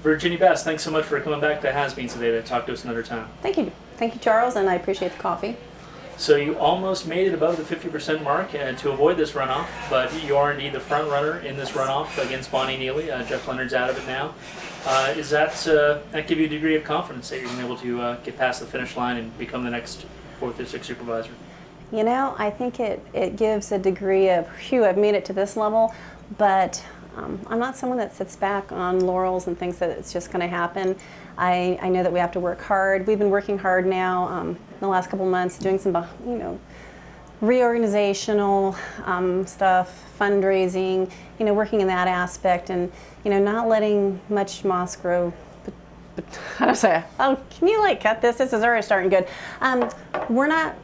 Virginia Bass, thanks so much for coming back to Has-Beens today to talk to us another time. Thank you. Thank you, Charles, and I appreciate the coffee. So you almost made it above the 50% mark to avoid this runoff, but you are indeed the front runner in this runoff against Bonnie Neely. Jeff Leonard's out of it now. Is that give you a degree of confidence that you're going to be able to get past the finish line and become the next 4th District Supervisor? You know, I think it gives a degree of, phew, I've made it to this level, but I'm not someone that sits back on laurels and thinks that it's just going to happen. I know that we have to work hard. We've been working hard now in the last couple months, doing some, reorganizational stuff, fundraising, working in that aspect, and not letting much moss grow. But how do I say? Oh, can you cut this? This is already starting good. We're not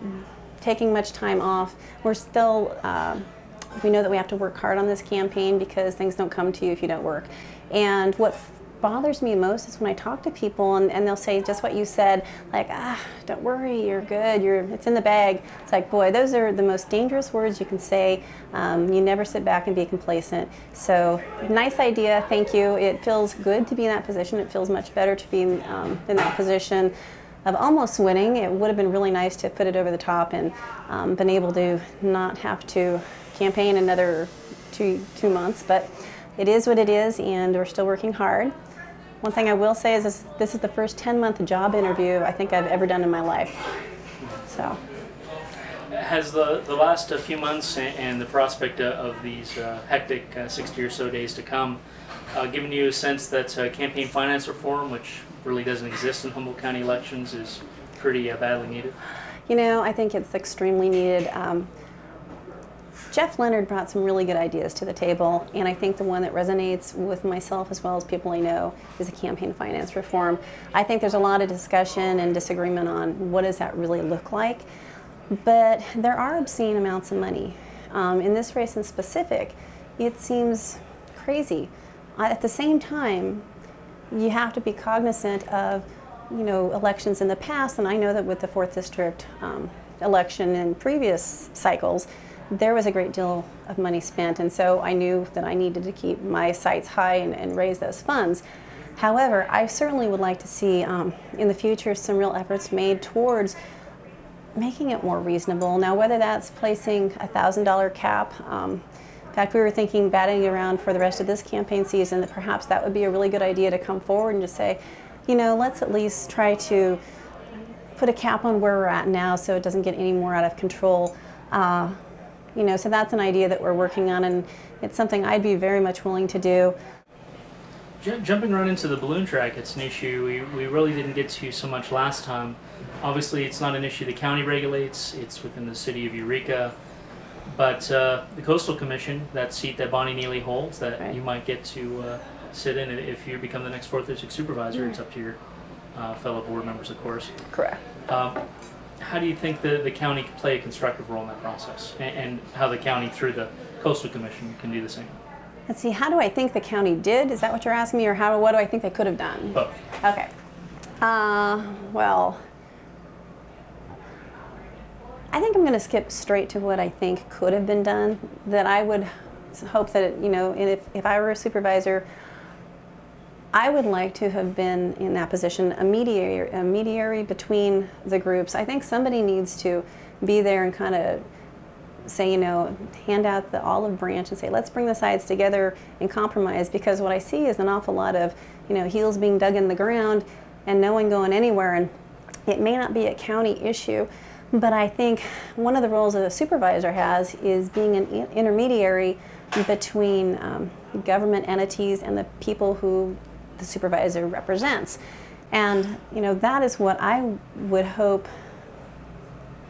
taking much time off. We're still. We know that we have to work hard on this campaign because things don't come to you if you don't work. And what bothers me most is when I talk to people and they'll say just what you said, don't worry, you're good, it's in the bag. It's like, boy, those are the most dangerous words you can say. You never sit back and be complacent. So, nice idea, thank you. It feels good to be in that position. It feels much better to be in that position of almost winning. It would have been really nice to put it over the top and been able to not have to campaign another two months, but it is what it is, and we're still working hard. One thing I will say is this is the first 10-month job interview I think I've ever done in my life. So, has the last few months and the prospect of these hectic 60 or so days to come given you a sense that campaign finance reform, which really doesn't exist in Humboldt County elections, is pretty badly needed? I think it's extremely needed. Jeff Leonard brought some really good ideas to the table, and I think the one that resonates with myself as well as people I know is a campaign finance reform. I think there's a lot of discussion and disagreement on what does that really look like, but there are obscene amounts of money. In this race in specific, it seems crazy. At the same time, you have to be cognizant of elections in the past, and I know that with the 4th District election in previous cycles, there was a great deal of money spent, and so I knew that I needed to keep my sights high and raise those funds. However, I certainly would like to see in the future some real efforts made towards making it more reasonable. Now, whether that's placing a $1,000 cap, in fact, we were thinking, batting around for the rest of this campaign season, that perhaps that would be a really good idea to come forward and just say, let's at least try to put a cap on where we're at now so it doesn't get any more out of control. So that's an idea that we're working on, and it's something I'd be very much willing to do. Jumping right into the balloon track, it's an issue we really didn't get to so much last time. Obviously, it's not an issue the county regulates. It's within the city of Eureka. But the Coastal Commission, that seat that Bonnie Neely holds, that right. You might get to sit in if you become the next 4th District Supervisor. Mm-hmm. It's up to your fellow board members, of course. Correct. How do you think the county can play a constructive role in that process, and how the county, through the Coastal Commission, can do the same? Let's see, how do I think the county did? Is that what you're asking me, or what do I think they could have done? Both. Okay. Well, I think I'm going to skip straight to what I think could have been done. That I would hope that, if I were a supervisor, I would like to have been in that position, a mediator between the groups. I think somebody needs to be there and kind of say, hand out the olive branch and say, let's bring the sides together and compromise, because what I see is an awful lot of, heels being dug in the ground and no one going anywhere. And it may not be a county issue, but I think one of the roles that a supervisor has is being an intermediary between government entities and the people who the supervisor represents. And that is what I would hope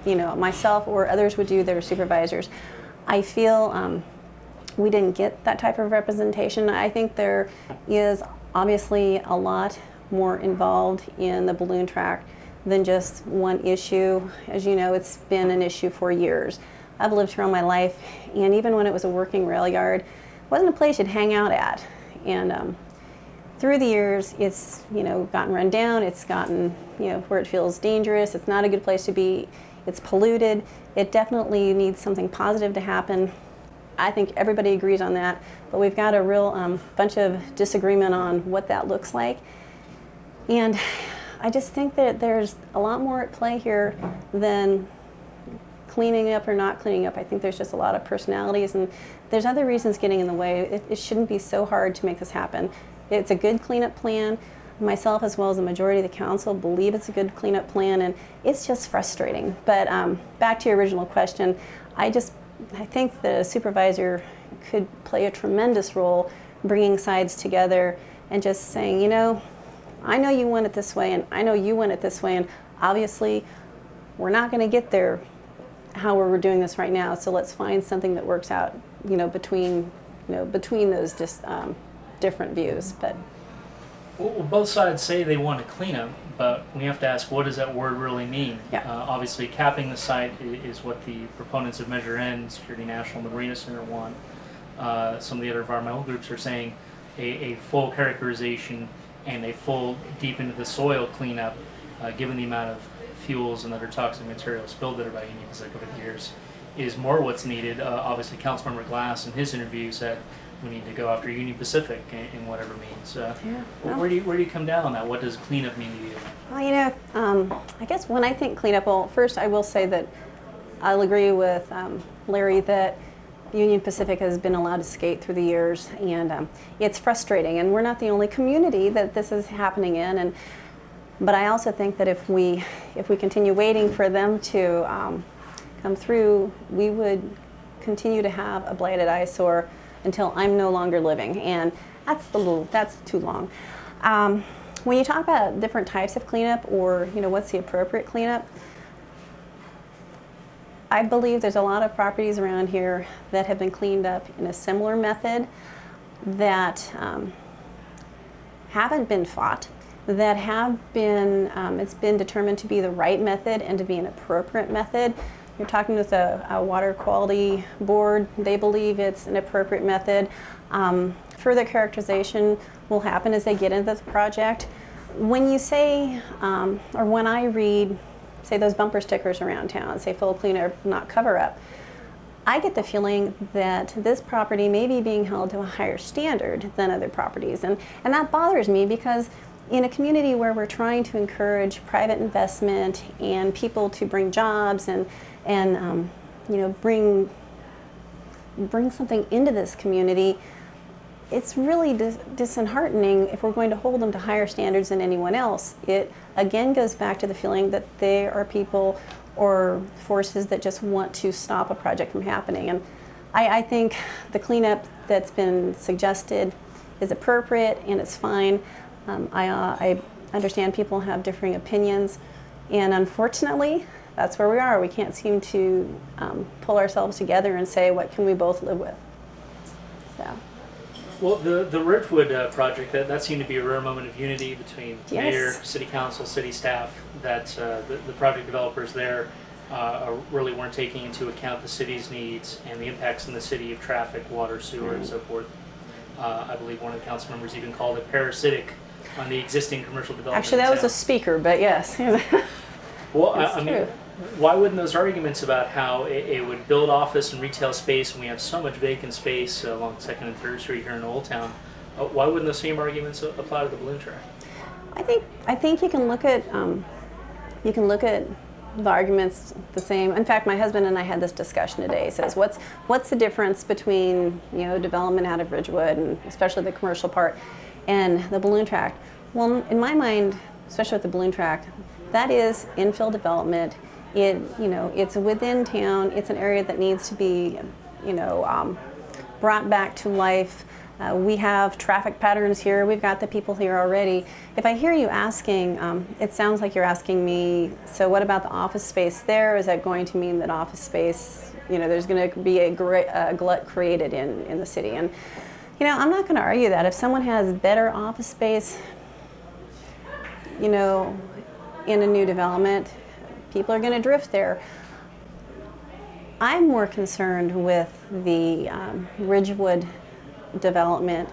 myself or others would do that are supervisors. I feel we didn't get that type of representation. I think there is obviously a lot more involved in the balloon track than just one issue. As you know, it's been an issue for years. I've lived here all my life, and even when it was a working rail yard, it wasn't a place you'd hang out at. And through the years, it's gotten run down. It's gotten where it feels dangerous. It's not a good place to be. It's polluted. It definitely needs something positive to happen. I think everybody agrees on that, but we've got a real bunch of disagreement on what that looks like. And I just think that there's a lot more at play here than cleaning up or not cleaning up. I think there's just a lot of personalities, and there's other reasons getting in the way. It shouldn't be so hard to make this happen. It's a good cleanup plan. Myself, as well as the majority of the council, believe it's a good cleanup plan, and it's just frustrating. But back to your original question, I think the supervisor could play a tremendous role bringing sides together and just saying, you know, I know you want it this way, and I know you want it this way, and obviously we're not going to get there how we're doing this right now, so let's find something that works out, you know, between those just different views. But well, both sides say they want to clean up, but we have to ask, what does that word really mean? Yeah. Obviously, capping the site is what the proponents of Measure N, Security National, and the Marina Center want. Some of the other environmental groups are saying a full characterization and a full deep into the soil cleanup, given the amount of fuels and other toxic materials spilled there by Union Pacific over the years, is more what's needed. Obviously, Councilmember Glass in his interview said we need to go after Union Pacific in whatever means. Where do you come down on that? What does cleanup mean to you? well, you know, I guess when I think cleanup, well, first I will say that I'll agree with Larry that Union Pacific has been allowed to skate through the years, and it's frustrating, and we're not the only community that this is happening in. But I also think that if we continue waiting for them to come through, we would continue to have a blighted eyesore until I'm no longer living, and that's too long. When you talk about different types of cleanup, or you know, what's the appropriate cleanup, I believe there's a lot of properties around here that have been cleaned up in a similar method that haven't been fought, that have been, it's been determined to be the right method and to be an appropriate method. You're talking with a water quality board, they believe it's an appropriate method. Further characterization will happen as they get into the project. When you say, or when I read, say those bumper stickers around town, say full cleanup, not cover up, I get the feeling that this property may be being held to a higher standard than other properties. And that bothers me, because in a community where we're trying to encourage private investment and people to bring jobs and you know, bring something into this community, it's really disheartening if we're going to hold them to higher standards than anyone else. It again goes back to the feeling that there are people or forces that just want to stop a project from happening. And I think the cleanup that's been suggested is appropriate and it's fine. I understand people have differing opinions, and unfortunately, that's where we are. We can't seem to pull ourselves together and say, what can we both live with? So. Well, the Ridgewood project, that seemed to be a rare moment of unity between mayor, city council, city staff, that the project developers there really weren't taking into account the city's needs and the impacts in the city of traffic, water, sewer, and so forth. I believe one of the council members even called it parasitic on the existing commercial development. Actually, that was a speaker, but yes. Well, I mean, why wouldn't those arguments about how it would build office and retail space, and we have so much vacant space along 2nd and 3rd Street here in Old Town, why wouldn't those same arguments apply to the balloon track? I think you can look at the arguments the same. In fact, my husband and I had this discussion today. He says, what's the difference between, you know, development out of Ridgewood, and especially the commercial part, and the balloon tract? Well, in my mind, especially with the balloon tract, that is infill development. It's within town. It's an area that needs to be, brought back to life. We have traffic patterns here. We've got the people here already. If I hear you asking, it sounds like you're asking me, so what about the office space there? Is that going to mean that office space, there's going to be a glut created in the city? And, I'm not going to argue that. If someone has better office space, in a new development, people are going to drift there. I'm more concerned with the Ridgewood development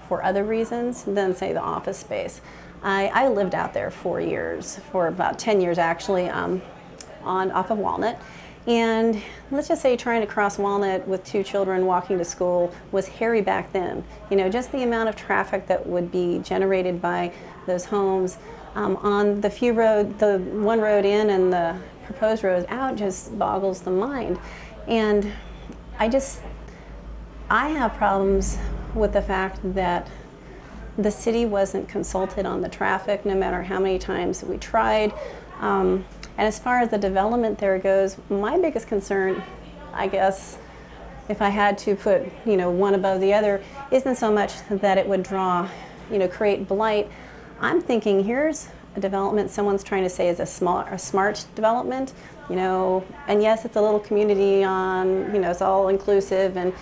for other reasons than, say, the office space. I lived out there for about 10 years actually, off of Walnut, And let's just say trying to cross Walnut with 2 children walking to school was hairy back then. You know, just the amount of traffic that would be generated by those homes on the the one road in and the proposed road out just boggles the mind. And I have problems with the fact that the city wasn't consulted on the traffic no matter how many times we tried. And as far as the development there goes, my biggest concern, I guess, if I had to put, you know, one above the other, isn't so much that it would draw, you know, create blight. I'm thinking here's a development someone's trying to say is a smart development, you know, and yes, it's a little community on, you know, it's all inclusive and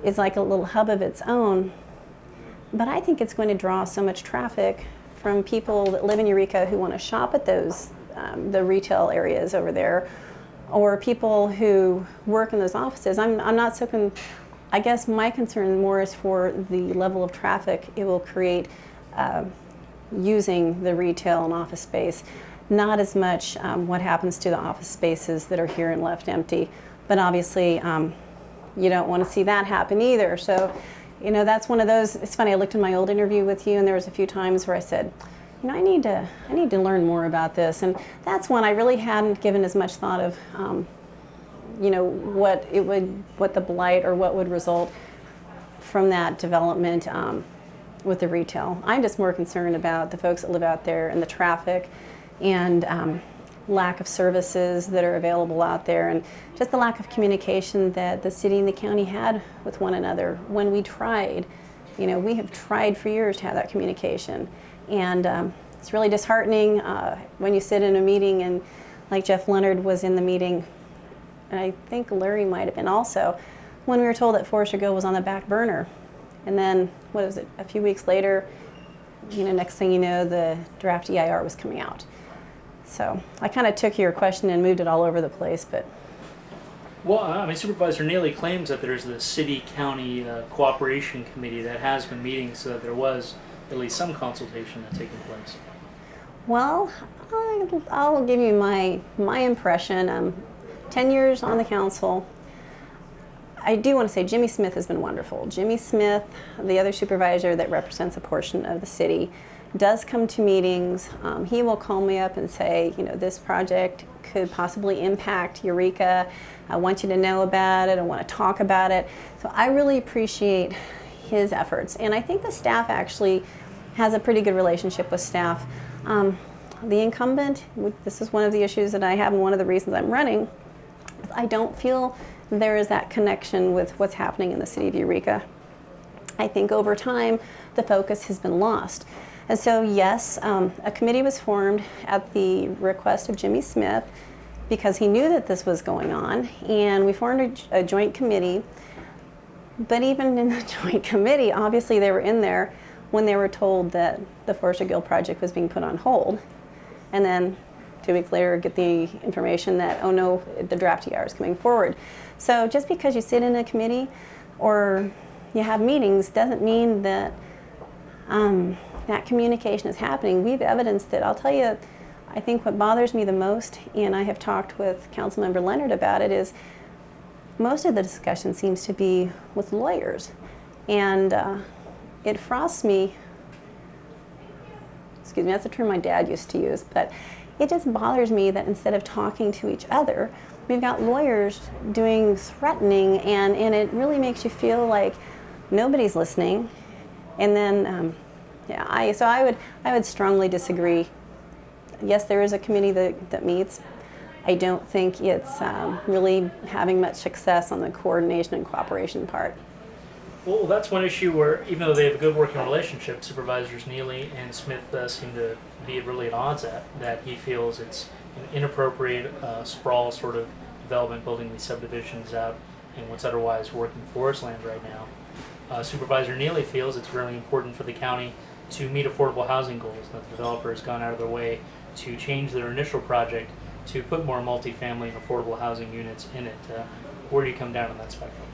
it's like a little hub of its own. But I think it's going to draw so much traffic from people that live in Eureka who want to shop at those the retail areas over there, or people who work in those offices. I'm not so I guess my concern more is for the level of traffic it will create using the retail and office space, not as much what happens to the office spaces that are here and left empty. But obviously, you don't want to see that happen either. So, you know, that's one of those. It's funny. I looked in my old interview with you, and there was a few times where I said, you know, I need to learn more about this, and that's one I really hadn't given as much thought of, you know, what the blight or what would result from that development with the retail. I'm just more concerned about the folks that live out there and the traffic, and lack of services that are available out there, and just the lack of communication that the city and the county had with one another when we tried. You know, we have tried for years to have that communication. And it's really disheartening when you sit in a meeting and like Jeff Leonard was in the meeting, and I think Larry might have been also, when we were told that Forest Hill was on the back burner. And then, what was it, a few weeks later, you know, next thing you know, the draft EIR was coming out. So I kind of took your question and moved it all over the place, but. Well, I mean, Supervisor Neely claims that there's the city-county cooperation committee that has been meeting, so that there was at least some consultation that's taking place. Well, I'll give you my impression. 10 years on the council. I do want to say Jimmy Smith has been wonderful. Jimmy Smith, the other supervisor that represents a portion of the city, does come to meetings. He will call me up and say, you know, this project could possibly impact Eureka. I want you to know about it. I want to talk about it. So I really appreciate his efforts. And I think the staff actually has a pretty good relationship with staff. The incumbent, this is one of the issues that I have and one of the reasons I'm running, I don't feel there is that connection with what's happening in the city of Eureka. I think over time the focus has been lost. And so yes, a committee was formed at the request of Jimmy Smith because he knew that this was going on, and we formed a joint committee. But even in the joint committee, obviously they were in there when they were told that the Forest Hill project was being put on hold. And then 2 weeks later get the information that, oh no, the draft ER is coming forward. So just because you sit in a committee or you have meetings doesn't mean that that communication is happening. We've evidenced it. I'll tell you, I think what bothers me the most, and I have talked with Councilmember Leonard about it, is most of the discussion seems to be with lawyers. And it frosts me, excuse me, that's a term my dad used to use, but it just bothers me that instead of talking to each other, we've got lawyers doing threatening, and it really makes you feel like nobody's listening. And then, yeah, I would strongly disagree. Yes, there is a committee that meets. I don't think it's really having much success on the coordination and cooperation part. Well, that's one issue where, even though they have a good working relationship, Supervisors Neely and Smith seem to be really at odds at, that he feels it's an inappropriate sprawl sort of development, building these subdivisions out in what's otherwise working forest land right now. Supervisor Neely feels it's really important for the county to meet affordable housing goals, that the developer has gone out of their way to change their initial project to put more multifamily and affordable housing units in it. Where do you come down on that spectrum?